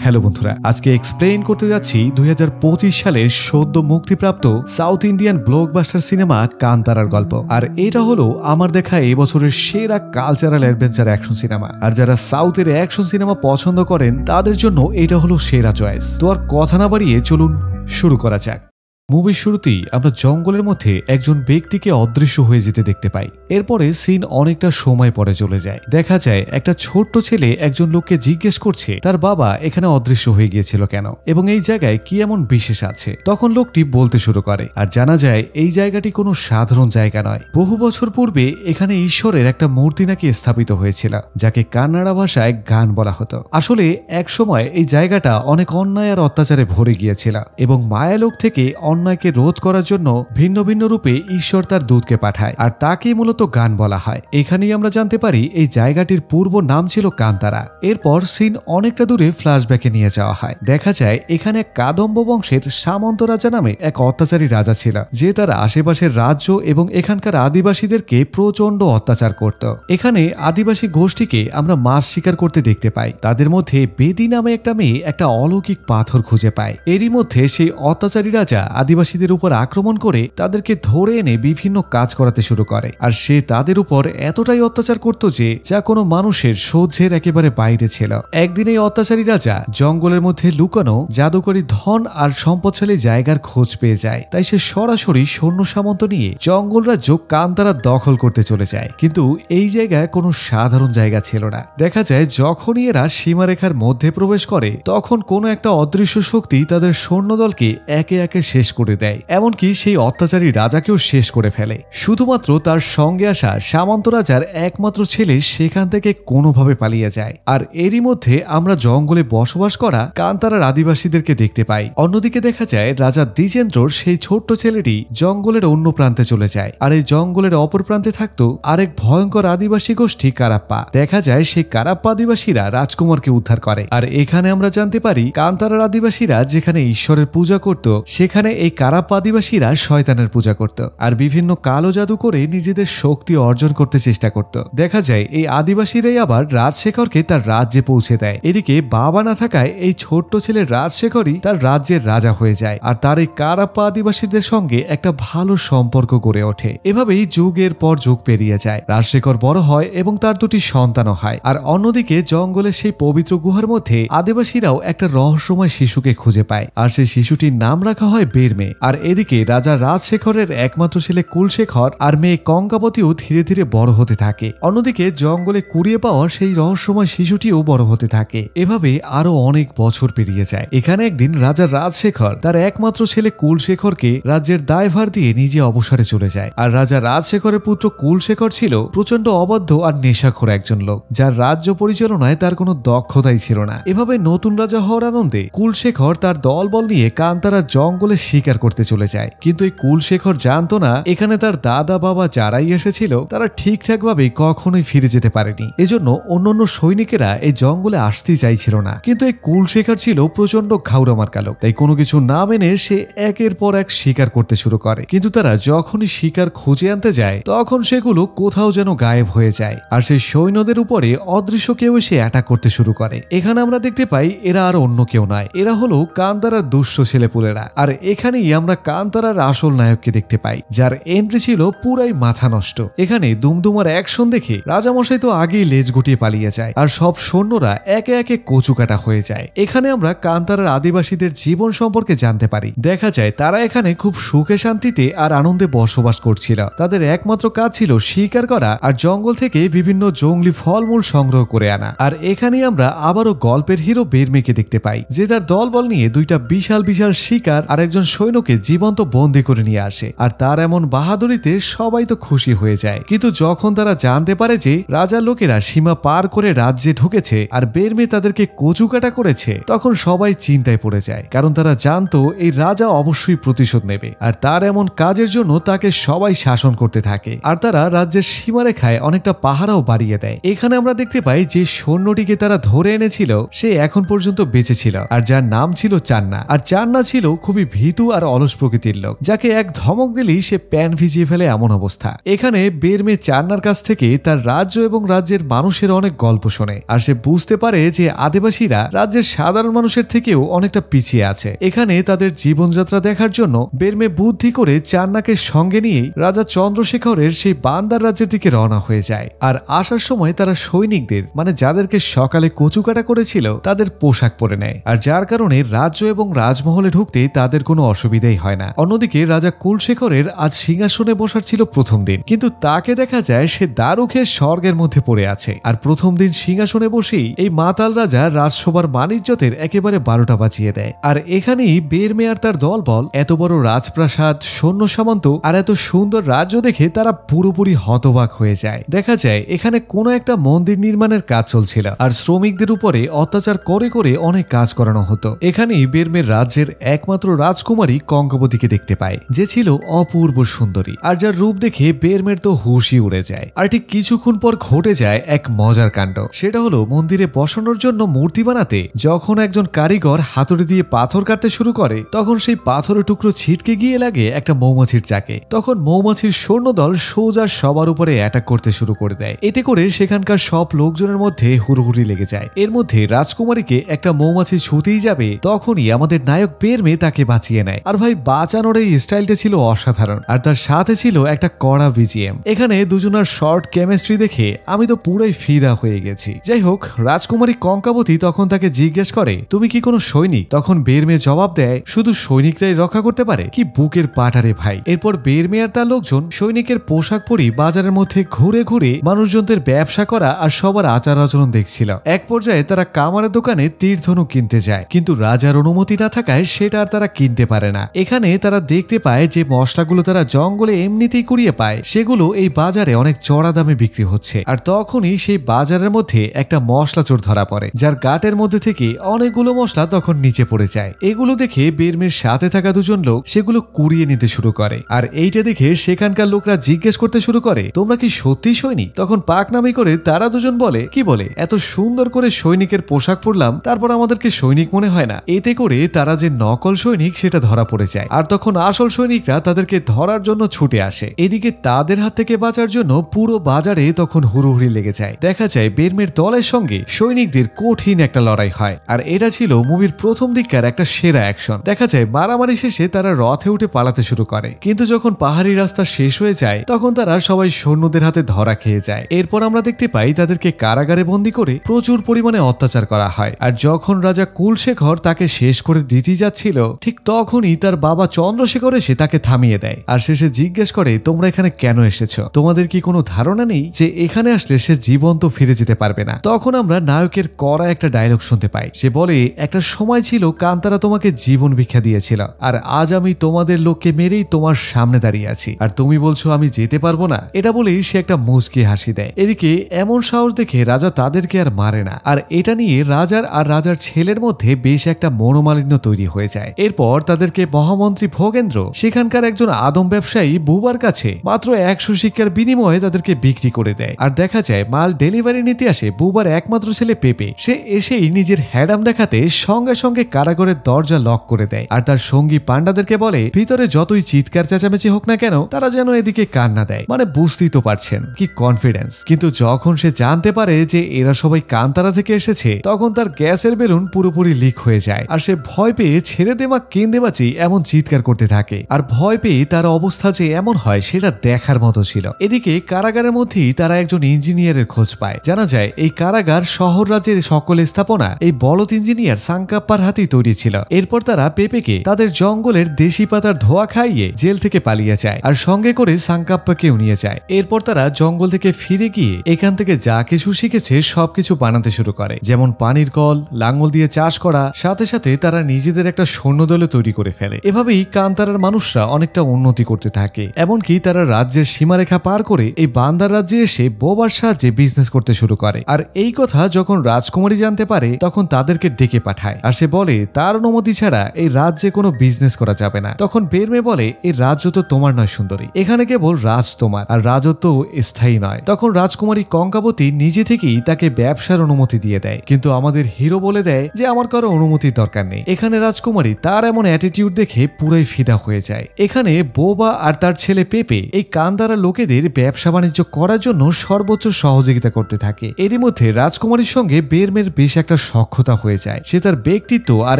Hello বন্ধুরা, আজকে explain করতে যাচ্ছি 2025 সালের সদ্য মুক্তিপ্রাপ্ত সাউথ ইন্ডিয়ান ব্লকবাস্টার সিনেমা কান্তারার গল্প। আর এটা হলো আমার দেখা এই বছরের সেরা কালচারাল অ্যাডভেঞ্চার অ্যাকশন সিনেমা। আর যারা সাউথের অ্যাকশন সিনেমা পছন্দ করেন তাদের জন্য এটা হলো সেরা চয়েস। তো আর কথা না বাড়িয়ে চলুন শুরু করা যাক। মুভির শুরুতেই আমরা জঙ্গলের মধ্যে একজন ব্যক্তিকে অদৃশ্য হয়ে যেতে দেখতে পাই। এরপরে সিন অনেকটা সময় পরে চলে যায়। দেখা যায় একটা ছোট্ট ছেলে একজন লোককে জিজ্ঞেস করছে তার বাবা এখানে অদৃশ্য হয়ে গিয়েছিল কেন এবং এই জায়গায় কি এমন বিশেষ আছে। তখন লোকটি বলতে শুরু করে আর জানা যায় এই জায়গাটি কোনো সাধারণ জায়গা নয়। বহু বছর পূর্বে এখানে ঈশ্বরের একটা মূর্তি নাকি স্থাপিত হয়েছিল, যাকে কান্নাড়া ভাষায় গান বলা হতো। আসলে এক সময় এই জায়গাটা অনেক অন্যায় আর অত্যাচারে ভরে গিয়েছিল এবং মায়ালোক থেকে অন্যায়কে রোধ করার জন্য ভিন্ন ভিন্ন রূপে ঈশ্বর তার দূতকে পাঠায়, আর তাকেই মূলত গান বলা হয়। এখানেই আমরা জানতে পারি এই জায়গাটির পূর্ব নাম ছিল কান্তারা। এরপর সিন অনেকটা দূরে ফ্ল্যাশব্যাকে নিয়ে যাওয়া হয়। দেখা যায় এখানে কাদম্ব বংশের সামন্ত রাজা নামে এক অত্যাচারী রাজা ছিল, যে তার আশেপাশের রাজ্য এবং এখানকার আদিবাসীদেরকে প্রচন্ড অত্যাচার করত। এখানে আদিবাসী গোষ্ঠীকে আমরা মাছ শিকার করতে দেখতে পাই। তাদের মধ্যে বেদি নামে একটা মেয়ে একটা অলৌকিক পাথর খুঁজে পায়। এরই মধ্যে সেই অত্যাচারী রাজা আদিবাসীদের উপর আক্রমণ করে তাদেরকে ধরে এনে বিভিন্ন কাজ করাতে শুরু করে। আর সে তাদের উপর এতটাই অত্যাচার করত যে যা কোনো মানুষের সহ্যের একেবারে বাইরে ছিল। একদিন এই অত্যাচারী রাজা জঙ্গলের মধ্যে লুকানো জাদুকরী ধন আর সম্পদশালী জায়গার খোঁজ পেয়ে যায়। তাই সে সরাসরি সৈন্য সামন্ত নিয়ে জঙ্গল রাজ্য কান্তারা দখল করতে চলে যায়। কিন্তু এই জায়গায় কোনো সাধারণ জায়গা ছিল না। দেখা যায় যখনই এরা সীমারেখার মধ্যে প্রবেশ করে তখন কোনো একটা অদৃশ্য শক্তি তাদের সৈন্যদলকে একে একে শেষ করে দেয়, এমনকি সেই অত্যাচারী রাজাকেও শেষ করে ফেলে। শুধুমাত্র তার সঙ্গে আসা সামন্ত রাজার একমাত্র ছেলে সেখান থেকে কোনোভাবে পালিয়ে যায়। আর এরই মধ্যে আমরা জঙ্গলে বসবাস করা কান্তারার আদিবাসীদেরকে দেখতে পাই। অন্যদিকে দেখা যায় রাজা দ্বিজেন্দ্রর সেই ছোট্ট ছেলেটি জঙ্গলের অন্য প্রান্তে চলে যায়। আর এই জঙ্গলের অপর প্রান্তে থাকতো আরেক ভয়ঙ্কর আদিবাসী গোষ্ঠী কারাপ্পা। দেখা যায় সেই কারাপ্পা আদিবাসীরা রাজকুমারকে উদ্ধার করে। আর এখানে আমরা জানতে পারি কান্তারার আদিবাসীরা যেখানে ঈশ্বরের পূজা করত সেখানে এই কারাপ্পা আদিবাসীরা শয়তানের পূজা করত আর বিভিন্ন কালো জাদু করে নিজেদের শক্তি অর্জন করতে চেষ্টা করত। দেখা যায় এই আদিবাসীরাই আবার রাজশেখরকে তার রাজ্যে পৌঁছে দেয়। এদিকে বাবা না থাকায় এই ছোট্ট ছেলে রাজশেখরই তার রাজ্যের রাজা হয়ে যায় আর তার এই কারাপ্পা আদিবাসীদের সঙ্গে একটা ভালো সম্পর্ক গড়ে ওঠে। এভাবেই যুগের পর যুগ পেরিয়ে যায়। রাজশেখর বড় হয় এবং তার দুটি সন্তানও হয়। আর অন্যদিকে জঙ্গলের সেই পবিত্র গুহার মধ্যে আদিবাসীরাও একটা রহস্যময় শিশুকে খুঁজে পায় আর সেই শিশুটির নাম রাখা হয় বেরমে। আর এদিকে রাজা রাজশেখরের একমাত্র ছেলে কুলশেখর আর মেয়ে কঙ্কাবতীও ধীরে ধীরে বড় হতে থাকে। অন্যদিকে জঙ্গলে কুড়িয়ে পাওয়া সেই রহস্যময় শিশুটিও বড় হতে থাকে। এভাবে আরো অনেক বছর পেরিয়ে যায়। এখানে একদিন রাজা রাজশেখর তার একমাত্র ছেলে কুলশেখরকে রাজ্যের দায়ভার দিয়ে নিজে অবসরে চলে যায়। আর রাজা রাজশেখরের পুত্র কুলশেখর ছিল প্রচন্ড অবাধ্য আর নেশাখোর একজন লোক, যার রাজ্য পরিচালনায় তার কোনো দক্ষতাই ছিল না। এভাবে নতুন রাজা হওয়ার আনন্দে কুলশেখর তার দলবল নিয়ে কান্তারা জঙ্গলে শিকার করতে চলে যায়। কিন্তু এই কুলশেখর জানতো না এখানে তার দাদা বাবা যারাই এসেছিল তারা ঠিকঠাক ভাবে কখনোই ফিরে যেতে পারেনি। এজন্য অন্যান্য সৈনিকেরা এই জঙ্গলে আসতেই চাইছিল না। কিন্তু এই কুলশেখর ছিল প্রচন্ড ঘাউরা মার্কা লোক, তাই কোনো কিছু না মেনে সে একের পর এক শিকার করতে শুরু করে। কিন্তু তারা যখনই শিকার খুঁজে আনতে যায় তখন সেগুলো কোথাও যেন গায়েব হয়ে যায় আর সেই সৈন্যদের উপরে অদৃশ্য কেউ এসে অ্যাটাক করতে শুরু করে। এখানে আমরা দেখতে পাই এরা আর অন্য কেউ নয়, এরা হলো কান্তারার দুষ্ট ছেলেপুলেরা। আর এখানেই আমরা কান্তারার আসল নায়ককে দেখতে পাই, যার এন্ট্রি ছিল পুরাই মাথা নষ্ট। এখানে দুমদুমার অ্যাকশন দেখে রাজামশাই তো আগেই লেজ গুটিয়ে পালিয়ে যায় আর সব সৈন্যরা একে একে কচুকাটা হয়ে যায়। এখানে আমরা কান্তারার আদিবাসীদের জীবন সম্পর্কে জানতে পারি। দেখা যায় তারা এখানে খুব সুখে শান্তিতে আর আনন্দে বসবাস করছিল। তাদের একমাত্র কাজ ছিল শিকার করা আর জঙ্গল থেকে বিভিন্ন জঙ্গলি ফলমূল সংগ্রহ করে আনা। আর এখানেই আমরা আবারও গল্পের হিরো বেরমেকে দেখতে পাই, যে তার দলবল নিয়ে দুইটা বিশাল বিশাল শিকার আর একজন সৈন্যকে জীবন্ত বন্দী করে নিয়ে আসে। আর তার এমন বাহাদুরিতে সবাই তো খুশি হয়ে যায়। কিন্তু যখন তারা জানতে পারে যে রাজার লোকেরা সীমা পার করে রাজ্যে ঢুকেছে আর বেরমে তাদেরকে কচুকাটা করেছে, তখন সবাই চিন্তায় পড়ে যায়, কারণ তারা জানতো এই রাজা অবশ্যই প্রতিশোধ নেবে আর তার এমন কাজের জন্য তাকে সবাই শাসন করতে থাকে। আর তারা রাজ্যের সীমারেখায় অনেকটা পাহারাও বাড়িয়ে দেয়। এখানে আমরা দেখতে পাই যে সৈন্যটিকে তারা ধরে এনেছিল সে এখন পর্যন্ত বেঁচে ছিল আর যার নাম ছিল চান্না। আর চান্না ছিল খুবই ভীতু ভীতু আর অলস প্রকৃতির লোক, যাকে এক ধমক দিলেই সে প্যান ভিজিয়ে ফেলে এমন অবস্থা। এখানে বেরমে চান্নার কাছ থেকে তার রাজ্য এবং রাজ্যের মানুষের অনেক গল্প শোনে, আর সে বুঝতে পারে যে আদিবাসীরা রাজ্যের সাধারণ মানুষের থেকেও অনেকটা পিছিয়ে আছে। এখানে তাদের জীবনযাত্রা দেখার জন্য বেরমে বুদ্ধি করে চান্নাকে সঙ্গে নিয়েই রাজা চন্দ্রশেখরের সেই বান্দার রাজ্যের দিকে রওনা হয়ে যায়। আর আসার সময় তারা সৈনিকদের, মানে যাদেরকে সকালে কচুকাটা করেছিল, তাদের পোশাক পরে নেয়, আর যার কারণে রাজ্য এবং রাজমহলে ঢুকতে তাদের কোনো অসুবিধাই হয় না। অন্যদিকে রাজা কুলশেখরের আজ সিংহাসনে বসার ছিল প্রথম দিন, কিন্তু তাকে দেখা যায় সে দারু খেয়ে স্বর্গের মধ্যে পড়ে আছে। আর প্রথম দিন সিংহাসনে বসেই এই মাতাল রাজা রাজসভার মানিজ্যতের একেবারে 12টা বাজিয়ে দেয়। আর এখানেই বেরমে আর তার দলবল এত বড় রাজপ্রাসাদ, সৈন্য সামন্ত আর এত সুন্দর রাজ্য দেখে তারা পুরোপুরি হতবাক হয়ে যায়। দেখা যায় এখানে কোনো একটা মন্দির নির্মাণের কাজ চলছিল, আর শ্রমিকদের উপরে অত্যাচার করে করে অনেক কাজ করানো হতো। এখানেই বেরমের রাজ্যের একমাত্র রাজকুমারী কঙ্কবতীকে দেখতে পায়, যে ছিল অপূর্ব সুন্দরী, আর যার রূপ দেখে বেরমের তো হুশই উড়ে যায়। আর ঠিক কিছুক্ষণ পর ঘটে যায় এক মজার কাণ্ড। সেটা হলো মন্দিরে বসানোর জন্য মূর্তি বানাতে যখন একজন কারিগর হাতুড়ি দিয়ে পাথর কাটতে শুরু করে, তখন সেই পাথরের টুকরো ছিটকে গিয়ে লাগে একটা মৌমাছির চাকে। তখন মৌমাছির সৈন্যদল সোজা সবার উপরে অ্যাটাক করতে শুরু করে দেয়। এতে করে সেখানকার সব লোকজনের মধ্যে হুড়োহুড়ি লেগে যায়। এর মধ্যে রাজকুমারীকে একটা মৌমাছি ছুঁতেই যাবে, তখনই আমাদের নায়ক বেরমে তাকে বাঁচিয়ে নেয়। আর ভাই, বাঁচানোর এই স্টাইলটা ছিল অসাধারণ, আর তার সাথে ছিল একটা কড়া বিজিএম। এখানে দুজনের শর্ট কেমিস্ট্রি দেখে আমি তো পুরোই ফিদা হয়ে গেছি। যাই হোক, রাজকুমারী কঙ্কাবতী তখন তাকে জিজ্ঞেস করে, তুমি কি কোনো সৈনিক? তখন বেরমে জবাব দেয়, শুধু সৈনিকরাই রক্ষা করতে পারে। কি বুকের পাটারে ভাই। এরপর বেরমে আর তার লোকজন সৈনিকের পোশাক পরি বাজারের মধ্যে ঘুরে ঘুরে মানুষজনদের ব্যবসা করা আর সবার আচার আচরণ দেখছিল। এক পর্যায়ে তারা কামারের দোকানে তীর ধনুক কিনতে যায়, কিন্তু রাজার অনুমতি না থাকায় সেটা আর তারা কিনতে পারে না। এখানে তারা দেখতে পায় যে মশলাগুলো তারা জঙ্গলে এমনিতেই কুড়িয়ে পায়, সেগুলো এই বাজারে অনেক চড়া দামে বিক্রি হচ্ছে। আর তখনই সেই বাজারের মধ্যে একটা মশলা চোর ধরা পড়ে, যার গাটের মধ্যে থেকে অনেকগুলো মশলা তখন নিচে পড়ে যায়। এগুলো দেখে বেরমের সাথে থাকা দুজন লোক সেগুলো কুড়িয়ে নিতে শুরু করে। আর এইটা দেখে সেখানকার লোকরা জিজ্ঞেস করতে শুরু করে, তোমরা কি সত্যি সৈনিক? তখন পাকনামি করে তারা দুজন বলে, কি বলে, এত সুন্দর করে সৈনিকের পোশাক পরলাম, তারপর আমাদেরকে সৈনিক মনে হয় না। এতে করে তারা যে নকল সৈনিক সেটা ধরা পড়ে যায়। আর তখন আসল সৈনিকরা তাদেরকে ধরার জন্য ছুটে আসে। এদিকে তাদের হাত থেকে বাঁচার জন্য পুরো বাজারে তখন হুড়োহুড়ি লেগে যায়। দেখা যায় বেরমের দলের সঙ্গে সৈনিকদের কঠিন একটা লড়াই হয়। আর এটা ছিল মুভির প্রথম দিককার একটা সেরা অ্যাকশন। দেখা যায় মারামারি শেষে তারা রথে উঠে পালাতে শুরু করে, কিন্তু যখন পাহাড়ি রাস্তা শেষ হয়ে যায় তখন তারা সবাই সৈন্যদের হাতে ধরা খেয়ে যায়। এরপর আমরা দেখতে পাই তাদেরকে কারাগারে বন্দী করে প্রচুর পরিমাণে অত্যাচার করা হয়। আর যখন রাজা কুলশেখর তাকে শেষ করে দিতে যাচ্ছিল, ঠিক তখনই তার বাবা চন্দ্রশেখর এসে তাকে থামিয়ে দেয়। আর শেষে জিজ্ঞেস করে, তোমরা এখানে কেন এসেছো? তোমাদের কি কোনো ধারণা নেই যে এখানে আসলে সে জীবন্ত ফিরে যেতে পারবে না? তখন আমরা নায়কের কড়া একটা ডায়লগ শুনতে পাই। সে বলে, একটা সময় ছিল কান্তারা তোমাকে জীবন ভিক্ষা দিয়েছিল, আর আজ আমি তোমাদের লোককে মেরেই তোমার সামনে দাঁড়িয়ে আছি, আর তুমি বলছো আমি যেতে পারবো না? এটা বলেই সে একটা মুচকি হাসি দেয়। এদিকে এমন সাহস দেখে রাজা তাদেরকে আর মারে না। আর এটা নিয়ে রাজার আর রাজার ছেলের মধ্যে বেশ একটা মনোমালিন্য তৈরি হয়ে যায়। এরপর তাদেরকে মহামন্ত্রী ভোগেন্দ্র সেখানকার একজন আদম ব্যবসায়ী বুবার কাছে মাত্র 100 শিক্ষার বিনিময়ে তাদেরকে বিক্রি করে দেয়। আর দেখা যায় মাল ডেলিভারি নিতে আসে বুবার একমাত্র ছেলে পেপে। সে এসেই নিজের হ্যাডাম দেখাতে সঙ্গে সঙ্গে কারাগারের দরজা লক করে দেয়। আর তার সঙ্গী পান্ডাদেরকে বলে, ভিতরে যতই চিৎকার চেঁচামেচি হোক না কেন, তারা যেন এদিকে কান না দেয়। মানে বুঝতেই তো পারছেন কি কনফিডেন্স। কিন্তু যখন সে জানতে পারে যে এরা সবাই কান্তারা থেকে এসেছে, তখন তার গ্যাসের বেলুন পুরোপুরি লিক হয়ে যায়। আর সে ভয় পেয়ে ছেড়ে দেমা কেঁদে বাঁচি এমন চিৎকার করতে থাকে। আর ভয় পেয়ে তার অবস্থা যে এমন হয় সেটা দেখার মতো ছিল। এদিকে কারাগারের মধ্যেই তারা একজন ইঞ্জিনিয়ারের খোঁজ পায়। জানা যায় এই কারাগার শহর রাজ্যের সকল স্থাপনা এই বলদ ইঞ্জিনিয়ার সাংকাপ্পার হাতেই তৈরি ছিল। এরপর তারা পেপেকে তাদের জঙ্গলের দেশি পাতার ধোয়া খাইয়ে জেল থেকে পালিয়ে যায়, আর সঙ্গে করে সাংকাপ্পাকেও নিয়ে যায়। এরপর তারা জঙ্গল থেকে ফিরে গিয়ে এখান থেকে যা কিছু শিখেছে সবকিছু বানাতে শুরু করে, যেমন পানির কল, লাঙ্গল দিয়ে চাষ করা। সাথে সাথে তারা নিজেদের একটা সৈন্যদলে তৈরি করে ফেলে। এভাবেই কান্তারার মানুষরা অনেকটা উন্নতি করতে থাকে। এমনকি তারা রাজ্যের সীমারেখা পার করে এই বান্দার রাজ্যে এসে বোবার সাহায্যে বিজনেস করতে শুরু করে। আর এই কথা যখন রাজকুমারী জানতে পারে, তখন তাদেরকে ডেকে পাঠায়। আর সে বলে তার অনুমতি ছাড়া এই রাজ্যে কোনো বিজনেস করা যাবে না। তখন বেরমে বলে, এই রাজ্য তো তোমার নয় সুন্দরী, এখানে কেবল রাজ তোমার, আর রাজত্ব স্থায়ী নয়। তখন রাজকুমারী কঙ্কাবতী নিজে থেকেই তাকে ব্যবসার অনুমতি দিয়ে দেয়, কিন্তু আমাদের হিরো বলে দেয় যে আমার কারো অনুমতির দরকার নেই। এখানে রাজকুমারী তার এমন অ্যাটিটিউড অ্যাটিটিউড দেখে পুরাই ফিদা হয়ে যায়। এখানে বোবা আর তার ছেলে পেপে এই কান্দারা লোকেদের ব্যবসা বাণিজ্য করার জন্য সর্বোচ্চ সহযোগিতা করতে থাকে। এরই মধ্যে রাজকুমারীর সঙ্গে বেরমের বেশ একটা সখ্যতা হয়ে যায়। সে তার ব্যক্তিত্ব আর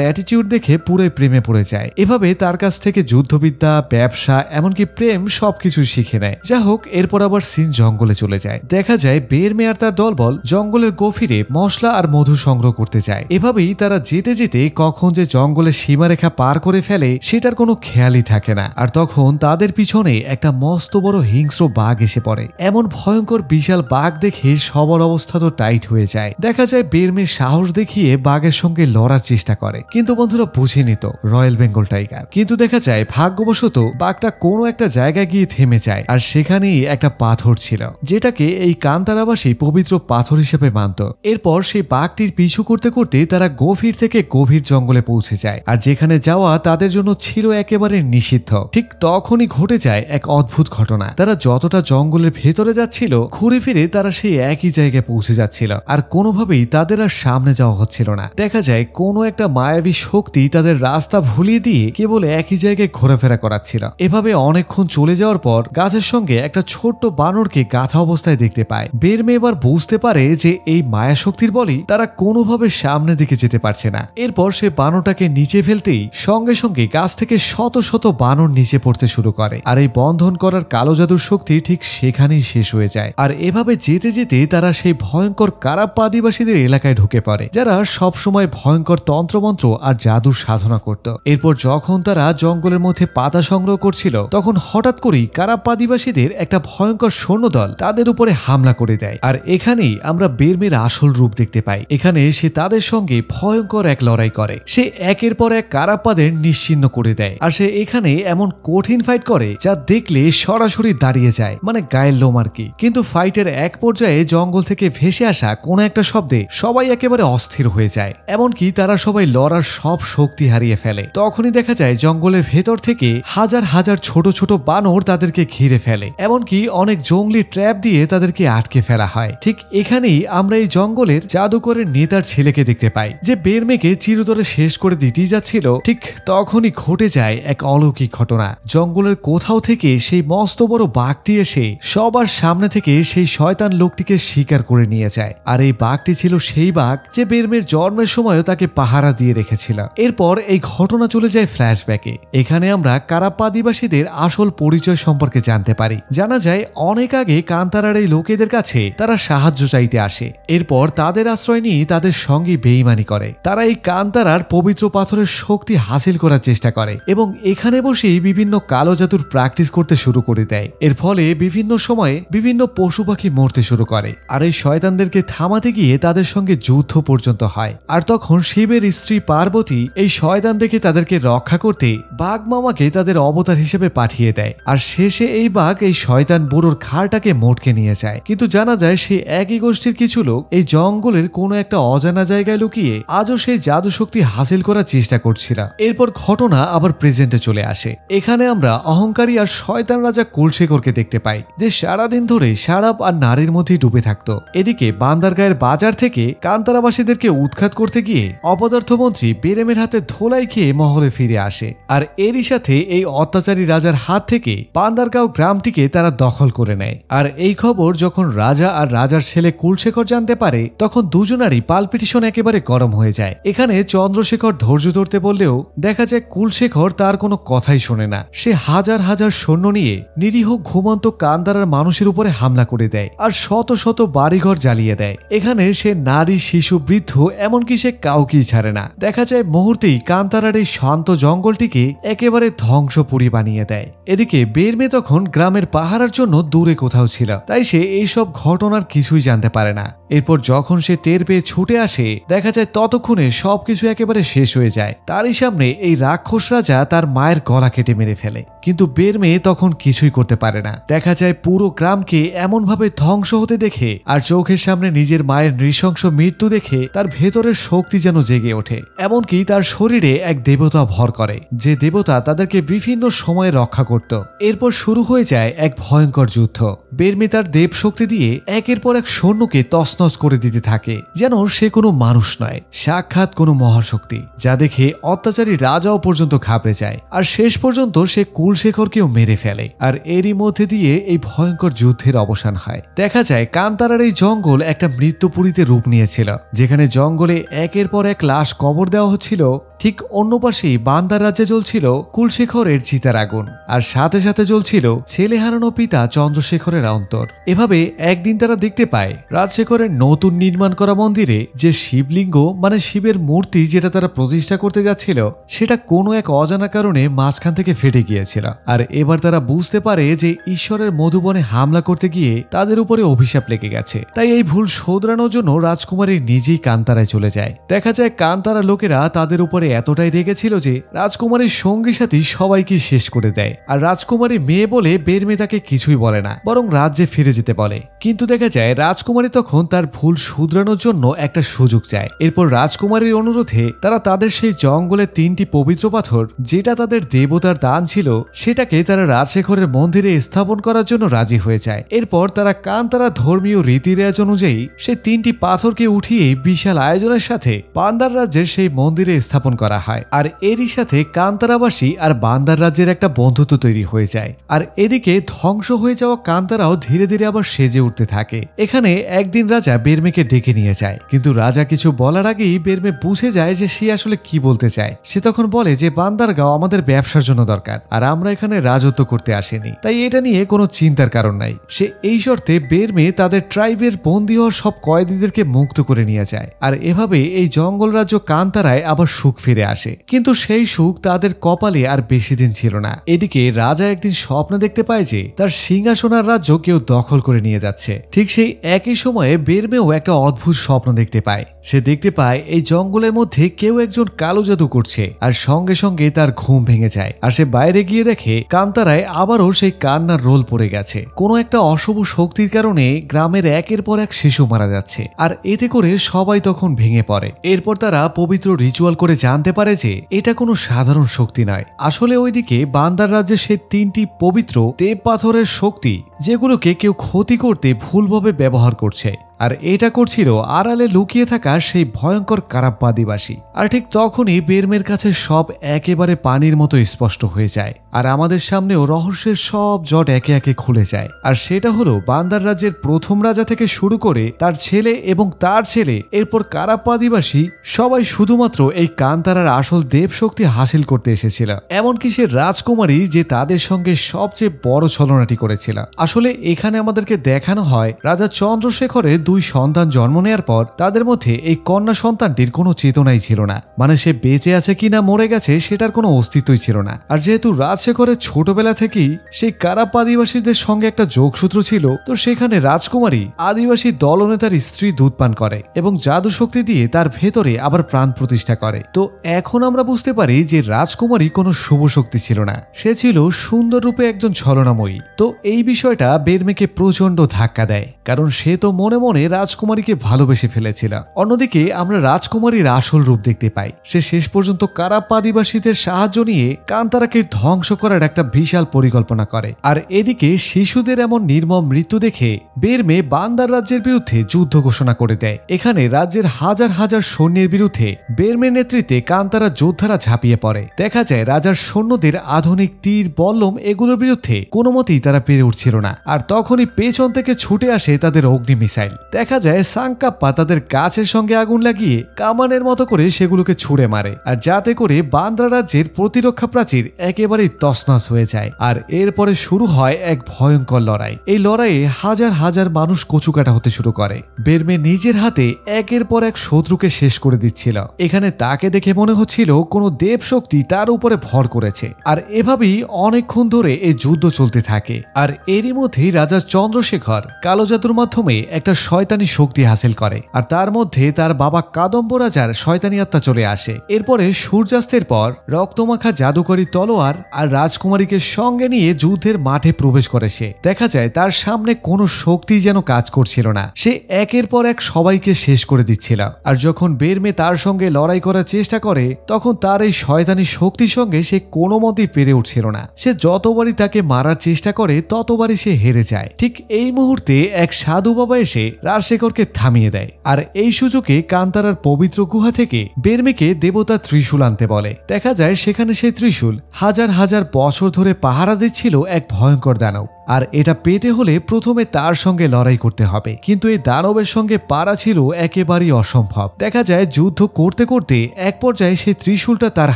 অ্যাটিটিউড দেখে পুরোই প্রেমে পড়ে যায়। এভাবে তার কাছ থেকে যুদ্ধবিদ্যা, ব্যবসা, এমনকি প্রেম সবকিছু শিখে নেয়। যা হোক, এরপর আবার সিন জঙ্গলে চলে যায়। দেখা যায় বেরমে আর তার দলবল জঙ্গলের গভীরে মশলা আর মধু সংগ্রহ করতে যায়। এভাবেই তারা যেতে যেতে কখন যে জঙ্গলের সীমারেখা পার করে ফেলে সেটার কোনো খেয়ালই থাকে না। আর তখন তাদের পিছনে একটা মস্ত বড় হিংস্র বাঘ এসে পড়ে। এমন ভয়ঙ্কর বিশাল বাঘ দেখে সবার অবস্থা তো টাইট হয়ে যায়। দেখা যায় বেরমে সাহস দেখিয়ে বাঘের সঙ্গে লড়ার চেষ্টা করে, কিন্তু বন্ধুরা বুঝে নিত রয়্যাল বেঙ্গল টাইগার। কিন্তু দেখা যায় ভাগ্যবশত বাঘটা কোনো একটা জায়গায় গিয়ে থেমে যায়, আর সেখানেই একটা পাথর ছিল যেটাকে এই কান্তারাবাসী পবিত্র পাথর হিসেবে মানত। এরপর সেই বাঘটির পিছু করতে করতে তারা গভীর থেকে গভীর জঙ্গলে পৌঁছে যায়, আর যেখানে যাওয়া তাদের জন্য ছিল একেবারে নিষিদ্ধ। ঠিক তখনই ঘটে যায় এক অদ্ভুত ঘটনা। তারা যতটা জঙ্গলের ভেতরে যাচ্ছিল, ঘুরে ফিরে তারা সেই একই জায়গায় পৌঁছে যাচ্ছিল, আর কোনোভাবেই তাদের আর সামনে যাওয়া হচ্ছিল না। দেখা যায় কোনো একটা মায়াবী শক্তি তাদের রাস্তা ভুলিয়ে দিয়ে কেবল একই জায়গায় ঘোরাফেরা করাচ্ছিল। এভাবে অনেকক্ষণ চলে যাওয়ার পর গাছের সঙ্গে একটা ছোট্ট বানরকে গাথা অবস্থায় দেখতে পায়। বেরমে এবার বুঝতে পারে যে এই মায়া শক্তির বলেই তারা কোনোভাবে সামনের দিকে যেতে পারছে না। এরপর সে বানরটাকে নিচে ফেলতেই সঙ্গে সঙ্গে গাছ থেকে শত শত বানর নিচে পড়তে শুরু করে, আর এই বন্ধন করার কালো জাদুর শক্তি ঠিক সেখানেই শেষ হয়ে যায়। আর এভাবে যেতে যেতে তারা সেই ভয়ঙ্কর কারাপ্পা আদিবাসীদের এলাকায় ঢুকে পড়ে, যারা সবসময় ভয়ঙ্কর তন্ত্রমন্ত্র আর জাদুর সাধনা করত। এরপর যখন তারা জঙ্গলের মধ্যে পাতা সংগ্রহ করছিল, তখন হঠাৎ করেই কারাপ্পা আদিবাসীদের একটা ভয়ঙ্কর সৈন্যদল তাদের উপরে হামলা করে দেয়। আর এখানেই আমরা বেরমের আসল রূপ দেখতে পাই। এখানে সে তাদের সঙ্গে ভয়ঙ্কর এক লড়াই করে। সে একের পর এক কারাপ্পাদের নিশ্চিহ্ন করে দেয়, আর সে এখানে এমন কঠিন ফাইট করে যা দেখলে সরাসরি দাঁড়িয়ে যায়, মানে গায়ের লোম আর কি। কিন্তু ফাইটের এক পর্যায়ে জঙ্গল থেকে ভেসে আসা কোনো একটা শব্দে সবাই একেবারে অস্থির হয়ে যায়, এমনকি তারা সবাই লড়ার সব শক্তি হারিয়ে ফেলে। তখনই দেখা যায় জঙ্গলের ভেতর থেকে হাজার হাজার ছোট ছোট বানর তাদেরকে ঘিরে ফেলে, এমনকি অনেক জঙ্গলি ট্র্যাপ দিয়ে তাদেরকে আটকে ফেলা হয়। ঠিক এখানেই আমরা এই জঙ্গলের জাদুকরের নেতার ছেলেকে দেখতে পাই, যে বেরমেকে চিরতরে শেষ করে দিতেই যাচ্ছিল। ঠিক তখনই ঘটে যায় এক অলৌকিক ঘটনা। জঙ্গলের কোথাও থেকে সেই মস্ত বড় বাঘটি এসে সবার সামনে থেকে সেই শয়তান লোকটিকে শিকার করে নিয়ে যায়। আর এই বাঘটি ছিল সেই বাঘ যে বেরমের জন্মের সময়ও তাকে পাহারা দিয়ে রেখেছিল। এরপর এই ঘটনা চলে যায় ফ্ল্যাশব্যাকে। এখানে আমরা কারাপ্পা আদিবাসীদের আসল পরিচয় সম্পর্কে জানতে পারি। জানা যায় অনেক আগে কান্তারার এই লোকেদের কাছে তারা সাহায্য চাইতে আসে। এরপর তাদের আশ্রয় নিয়ে তাদের সঙ্গে বেইমানি করে। তারা এই কান্তারার পবিত্র পাথরের শক্তি হাসিল করার চেষ্টা করে এবং এখানে বসেই বিভিন্ন কালো জাদুর প্র্যাকটিস করতে শুরু করে দেয়। এর ফলে বিভিন্ন সময়ে বিভিন্ন পশু পাখি মরতে শুরু করে, আর এই শয়তানদেরকে থামাতে গিয়ে তাদের সঙ্গে যুদ্ধ পর্যন্ত হয়। আর তখন শিবের স্ত্রী পার্বতী এই শয়তান দেখে তাদেরকে রক্ষা করতে বাঘ মামাকে তাদের অবতার হিসেবে পাঠিয়ে দেয়। আর শেষে এই বাঘ এই শয়তান বুড়োর ঘাড়টাকে মোটকে নিয়ে যায়। কিন্তু জানা যায় সেই একই গোষ্ঠীর কিছু লোক এই জঙ্গলের কোনো একটা অজানা জায়গায় লুকিয়ে আজও সেই জাদু শক্তি হাসিল করার চেষ্টা করছিল। এরপর ঘটনা আবার প্রেজেন্টে চলে আসে। এখানে আমরা অহংকারী আর শয়তান রাজা কুলশেখরকে দেখতে পাই, যে সারাদিন ধরে শারাব আর নারীর মধ্যেই ডুবে থাকতো। এদিকে বান্দারগাঁয়ের বাজার থেকে কান্তারাবাসীদেরকে উৎখাত করতে গিয়ে অপদার্থ মন্ত্রী বেরেমের হাতে ধোলাই খেয়ে মহলে ফিরে আসে। আর এরই সাথে এই অত্যাচারী রাজার হাত থেকে বান্দারগাঁও গ্রামটিকে তারা দখল করে নেয়। আর এই খবর যখন রাজা আর রাজার ছেলে কুলশেখর জানতে পারে, তখন দুজনারই পালপিটিশন একেবারে গরম হয়ে যায়। এখানে চন্দ্রশেখর ধৈর্য ধরতে বললেও দেখা যায় কুলশেখর তার কোনো কথাই শোনে না। সে হাজার হাজার সৈন্য নিয়ে নিরীহ ঘুমন্ত কান্তারার মানুষের উপরে হামলা করে দেয় আর শত শত বাড়িঘর জ্বালিয়ে দেয়। এখানে সে নারী, শিশু, বৃদ্ধ, এমনকি সে কাউকেই ছাড়ে না। দেখা যায় মুহূর্তেই কান্তারার এই শান্ত জঙ্গলটিকে একেবারে ধ্বংসপুরী বানিয়ে দেয়। এদিকে বেরমে তখন গ্রামের পাহারার জন্য দূরে কোথাও ছিল, তাই সে এইসব ঘটনার কিছুই জানতে পারে না। এরপর যখন সে টের পেয়ে ছুটে আসে, দেখা যায় ততক্ষণে সবকিছু একেবারে শেষ হয়ে যায়। তারই সামনে এই রাক্ষস রাজা তার মায়ের গলা কেটে মেরে ফেলে। কিন্তু বেরমে তখন কিছুই করতে পারে না। দেখা যায় পুরো গ্রামকে এমনভাবে ধ্বংস হতে দেখে আর চোখের সামনে নিজের মায়ের নৃশংস মৃত্যু দেখে তার ভেতরের শক্তি যেন জেগে ওঠে। এমনকি তার শরীরে এক দেবতা ভর করে, যে দেবতা তাদেরকে বিভিন্ন সময়ে রক্ষা করত। এরপর শুরু হয়ে যায় এক ভয়ঙ্কর যুদ্ধ। বেরমে তার দেব শক্তি দিয়ে একের পর এক সৈন্যকে তছনছ করে দিতে থাকে, যেন সে কোনো মানুষ নয়, সাক্ষাৎ কোনো মহাশক্তি, যা দেখে অত্যাচারী রাজাও পর্যন্ত ঘাবড়ে যায়। আর শেষ পর্যন্ত সে কুলশেখরকেও মেরে ফেলে। আর এরই মধ্যে দিয়ে এই ভয়ঙ্কর যুদ্ধের অবসান হয়। দেখা যায় কান্তারার এই জঙ্গল একটা মৃত্যুপুরীতে রূপ নিয়েছিল, যেখানে জঙ্গলে একের পর এক লাশ কবর দেওয়া হচ্ছিল। ঠিক অন্য পাশেই বান্দার রাজ্যে জ্বলছিল কুলশেখরের চিতার আগুন, আর সাথে সাথে জ্বলছিল ছেলে হারানো পিতা চন্দ্রশেখরের অন্তর। এভাবে একদিন তারা দেখতে পায় রাজশেখরের নতুন নির্মাণ করা মন্দিরে যে শিবলিঙ্গ মানে শিবের মূর্তি যেটা তারা প্রতিষ্ঠা করতে যাচ্ছিল, সেটা কোনো এক অজানা কারণে মাঝখান থেকে ফেটে গিয়েছিল। আর এবার তারা বুঝতে পারে যে ঈশ্বরের মধুবনে হামলা করতে গিয়ে তাদের উপরে অভিশাপ লেগে গেছে। তাই এই ভুল শোধরানোর জন্য রাজকুমারী নিজেই কান্তারায় চলে যায়। দেখা যায় কান্তারা লোকেরা তাদের উপরে এতটাই রেগেছিল যে রাজকুমারীর সঙ্গী সাথী সবাইকে শেষ করে দেয়। আর রাজকুমারী মেয়ে বলে বেরমে তাকে কিছুই বলে না, বরং রাজ্যে ফিরে যেতে বলে। কিন্তু দেখা যায় রাজকুমারী তখন তার ভুল শুধরানোর জন্য একটা সুযোগ চায়। এরপর রাজকুমারীর অনুরোধে তারা তাদের সেই জঙ্গলের 3টি পবিত্র পাথর, যেটা তাদের দেবতার দান ছিল, সেটাকে তারা রাজশেখরের মন্দিরে স্থাপন করার জন্য রাজি হয়ে যায়। এরপর তারা কান্তারা ধর্মীয় রীতিরেওয়াজ অনুযায়ী সেই 3টি পাথরকে উঠিয়ে বিশাল আয়োজনের সাথে বান্দার রাজ্যের সেই মন্দিরে স্থাপন করা হয়। আর এরই সাথে কান্তারাবাসী আর বান্দার রাজ্যের একটা বন্ধুত্ব তৈরি হয়ে যায়। আর এদিকে ধ্বংস হয়ে যাওয়া কান্তারাও ধীরে ধীরে আবার সেজে উঠতে থাকে। এখানে একদিন রাজা বেরমেকে ডেকে নিয়ে যায়, কিন্তু রাজা কিছু বলার আগেই বেরমে বুঝে যায় যে সে আসলে কি বলতে চায়। সে তখন বলে যে বান্দারগাঁও আমাদের ব্যবসার জন্য দরকার, আর আমরা এখানে রাজত্ব করতে আসিনি, তাই এটা নিয়ে কোনো চিন্তার কারণ নাই। সে এই শর্তে বেরমে তাদের ট্রাইবের বন্দী হওয়ার সব কয়েদিদেরকে মুক্ত করে নিয়ে যায়। আর এভাবে এই জঙ্গল রাজ্য কান্তারায় আবার সুখ ফিরে আসে। কিন্তু সেই সুখ তাদের কপালে আর বেশি দিন ছিল না। এদিকে রাজা একদিন স্বপ্ন দেখতে পায় যে তার সিংহাসনার রাজ্য কেউ দখল করে নিয়ে যাচ্ছে। ঠিক সেই একই সময়ে বেরমেও একটা অদ্ভুত স্বপ্ন দেখতে পায়। সে দেখতে পায় এই জঙ্গলের মধ্যে কেউ একজন কালো জাদু করছে, আর সঙ্গে সঙ্গে তার ঘুম ভেঙে যায়। আর সে বাইরে গিয়ে দেখে কান্তারায় আবারও সেই কান্নার রোল পড়ে গেছে। কোনো একটা অশুভ শক্তির কারণে গ্রামের একের পর এক শিশু মারা যাচ্ছে, আর এতে করে সবাই তখন ভেঙে পড়ে। এরপর তারা পবিত্র রিচুয়াল করে জানতে পারে যে এটা কোনো সাধারণ শক্তি নয়, আসলে ওইদিকে বান্দার রাজ্যে সেই 3টি পবিত্র দেব পাথরের শক্তি, যেগুলোকে কেউ ক্ষতি করতে ভুলভাবে ব্যবহার করছে। আর এটা করছিল আড়ালে লুকিয়ে থাকা সেই ভয়ঙ্কর কারাপ্পা আদিবাসী। আর ঠিক তখনই বেরমের কাছে সব একেবারে পানির মতো স্পষ্ট হয়ে যায়, আর আমাদের সামনেও রহস্যের সব জট একে একে খুলে যায়। আর সেটা হলো বান্দার রাজ্যের প্রথম রাজা থেকে শুরু করে তার ছেলে এবং তার ছেলে, এরপর কারাপ্পা আদিবাসী, সবাই শুধুমাত্র এই কান্তারার আসল দেব শক্তি হাসিল করতে এসেছিল। এমনকি সে রাজকুমারী যে তাদের সঙ্গে সবচেয়ে বড় ছলনাটি করেছিল। আসলে এখানে আমাদেরকে দেখানো হয় রাজা চন্দ্রশেখরের 2 সন্তান জন্ম নেয়ার পর তাদের মধ্যে এই কন্যা সন্তানটির কোনো চেতনাই ছিল না, মানে সে বেঁচে আছে কিনা মরে গেছে সেটার কোনো অস্তিত্বই ছিল না। আর যেহেতু রাজশেখরের ছোটবেলা থেকেই সেই কারাপ্পা আদিবাসীদের সঙ্গে একটা যোগসূত্র ছিল, তো সেখানে রাজকুমারী আদিবাসী দলনেতার স্ত্রী দুধ পান করে এবং জাদু শক্তি দিয়ে তার ভেতরে আবার প্রাণ প্রতিষ্ঠা করে। তো এখন আমরা বুঝতে পারি যে রাজকুমারী কোনো শুভ শক্তি ছিল না, সে ছিল সুন্দর রূপে একজন ছলনাময়ী। তো এই বিষয়টা বেরমেকে প্রচন্ড ধাক্কা দেয়, কারণ সে তো মনে মনে রাজকুমারীকে ভালোবেসে ফেলেছিল। অন্যদিকে আমরা রাজকুমারীর আসল রূপ দেখতে পাই। সে শেষ পর্যন্ত কারাপ্পা আদিবাসীদের সাহায্য নিয়ে কান্তারাকে ধ্বংস করার একটা বিশাল পরিকল্পনা করে। আর এদিকে শিশুদের এমন নির্মম মৃত্যু দেখে বেরমে বান্দার রাজ্যের বিরুদ্ধে যুদ্ধ ঘোষণা করে দেয়। এখানে রাজ্যের হাজার হাজার সৈন্যের বিরুদ্ধে বেরমের নেতৃত্বে কান্তারা যোদ্ধারা ঝাঁপিয়ে পড়ে। দেখা যায় রাজার সৈন্যদের আধুনিক তীর বল্লম এগুলোর বিরুদ্ধে কোনো মতেই তারা পেরে উঠছিল না। আর তখনই পেছন থেকে ছুটে আসে তাদের অগ্নি মিসাইল। দেখা যায় সাংকাপ্পা তাদের গাছের সঙ্গে আগুন লাগিয়ে কামানের মতো করে সেগুলোকে ছুড়ে মারে, আর যাতে করে বান্দ্রা রাজ্যের প্রতিরক্ষা প্রাচীর একেবারেই তছনছ হয়ে যায়। আর এরপরে শুরু হয় এক ভয়ঙ্কর লড়াই। এই লড়াইয়ে হাজার হাজার মানুষ কচুকাটা হতে শুরু করে। বেরমে নিজের হাতে একের পর এক শত্রুকে শেষ করে দিচ্ছিল। এখানে তাকে দেখে মনে হচ্ছিল কোনো দেব শক্তি তার উপরে ভর করেছে। আর এভাবেই অনেকক্ষণ ধরে এই যুদ্ধ চলতে থাকে। আর এরই মধ্যেই রাজা চন্দ্রশেখর কালো জাদুর মাধ্যমে একটা শয়তানি শক্তি হাসিল করে আর তার মধ্যে তার বাবা কাদম্ব রাজার শয়তানি আত্মা চলে আসে। এরপরে সূর্যাস্তের পর রক্তমাখা জাদুকরী তলোয়ার আর রাজকুমারীকে সঙ্গে নিয়ে যুদ্ধের মাঠে প্রবেশ করে সে। দেখা যায় তার সামনে কোনো শক্তি যেন কাজ করছিল না, সে একের পর এক সবাইকে শেষ করে দিচ্ছিল। আর যখন বেরমে তার সঙ্গে লড়াই করার চেষ্টা করে তখন তার এই শয়তানি শক্তির সঙ্গে সে কোনো মতেই পেরে উঠছিল না। সে যতবারই তাকে মারার চেষ্টা করে ততবারই সে হেরে যায়। ঠিক এই মুহূর্তে এক সাধু বাবা এসে রাজশেখরকে থামিয়ে দেয় আর এই সুযোগে কান্তারার পবিত্র গুহা থেকে বেরমেকে দেবতা ত্রিশূল আনতে বলে। দেখা যায় সেখানে সেই ত্রিশূল হাজার হাজার বছর ধরে পাহারা দিচ্ছিল এক ভয়ঙ্কর দানব। আর এটা পেতে হলে প্রথমে তার সঙ্গে লড়াই করতে হবে, কিন্তু এই দানবের সঙ্গে পারা ছিল একেবারেই অসম্ভব। দেখা যায় যুদ্ধ করতে করতে এক পর্যায়ে সেই ত্রিশূলটা তার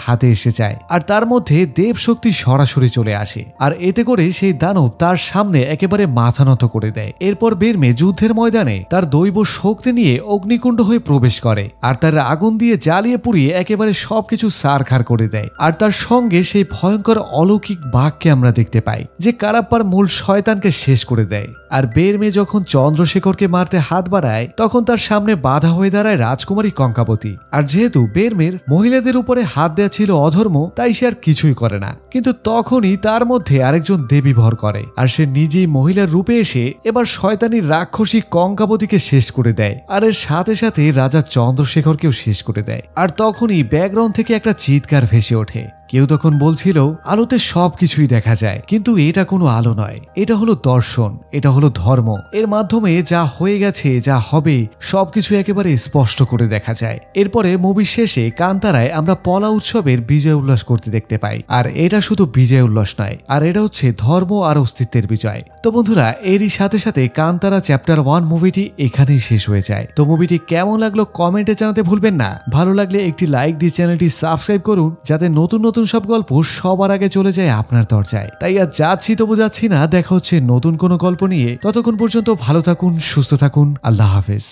হাতে এসে যায় আর তার মধ্যে দেব শক্তি সরাসরি চলে আসে আর এতে করে সেই দানব তার সামনে একেবারে মাথা নত করে দেয়। এরপর বেরমে যুদ্ধের ময়দানে তার দৈব শক্তি নিয়ে অগ্নিকুণ্ড হয়ে প্রবেশ করে আর তার আগুন দিয়ে জ্বালিয়ে পুড়িয়ে একেবারে সবকিছু সারখার করে দেয়। আর তার সঙ্গে সেই ভয়ঙ্কর অলৌকিক বাঘকে আমরা দেখতে পাই যে কারাপ্পার মূল শয়তানকে শেষ করে দেয়। আর বেরমে যখন চন্দ্রশেখরকে মারতে হাত বাড়ায় তখন তার সামনে বাধা হয়ে দাঁড়ায় রাজকুমারী কঙ্কাবতী। আর যেহেতু বেরমের মহিলাদের উপরে হাত দেওয়া ছিল অধর্ম, তাই সে আর কিছুই করে না। কিন্তু তখনই তার মধ্যে আরেকজন দেবী ভর করে আর সে নিজেই মহিলার রূপে এসে এবার শয়তানি রাক্ষসী কঙ্কাবতীকে শেষ করে দেয় আর এর সাথে সাথে রাজা চন্দ্রশেখরকেও শেষ করে দেয়। আর তখনই ব্যাকগ্রাউন্ড থেকে একটা চিৎকার ভেসে ওঠে। কেউ তখন বলছিল আলোতে সবকিছুই দেখা যায়, কিন্তু এটা কোনো আলো নয়, এটা হলো দর্শন, এটা হলো ধর্ম। এর মাধ্যমে যা হয়ে গেছে, যা হবে সবকিছু একেবারে স্পষ্ট করে দেখা যায়। এরপরে মুভির শেষে কান্তারায় আমরা পলা উৎসবের বিজয় উল্লাস করতে দেখতে পাই। আর এটা শুধু বিজয় উল্লাস নয়, আর এটা হচ্ছে ধর্ম আর অস্তিত্বের বিজয়। তো বন্ধুরা, এরই সাথে সাথে কান্তারা চ্যাপ্টার 1 মুভিটি এখানেই শেষ হয়ে যায়। তো মুভিটি কেমন লাগলো কমেন্টে জানাতে ভুলবেন না। ভালো লাগলে একটি লাইক দিয়ে চ্যানেলটি সাবস্ক্রাইব করুন যাতে নতুন নতুন সব গল্প সবার আগে চলে যায় আপনার দরজায়। তাই আর যাচ্ছি তবু যাচ্ছি না, দেখা হচ্ছে নতুন কোনো গল্প নিয়ে। ততক্ষণ পর্যন্ত ভালো থাকুন, সুস্থ থাকুন, আল্লাহ হাফেজ।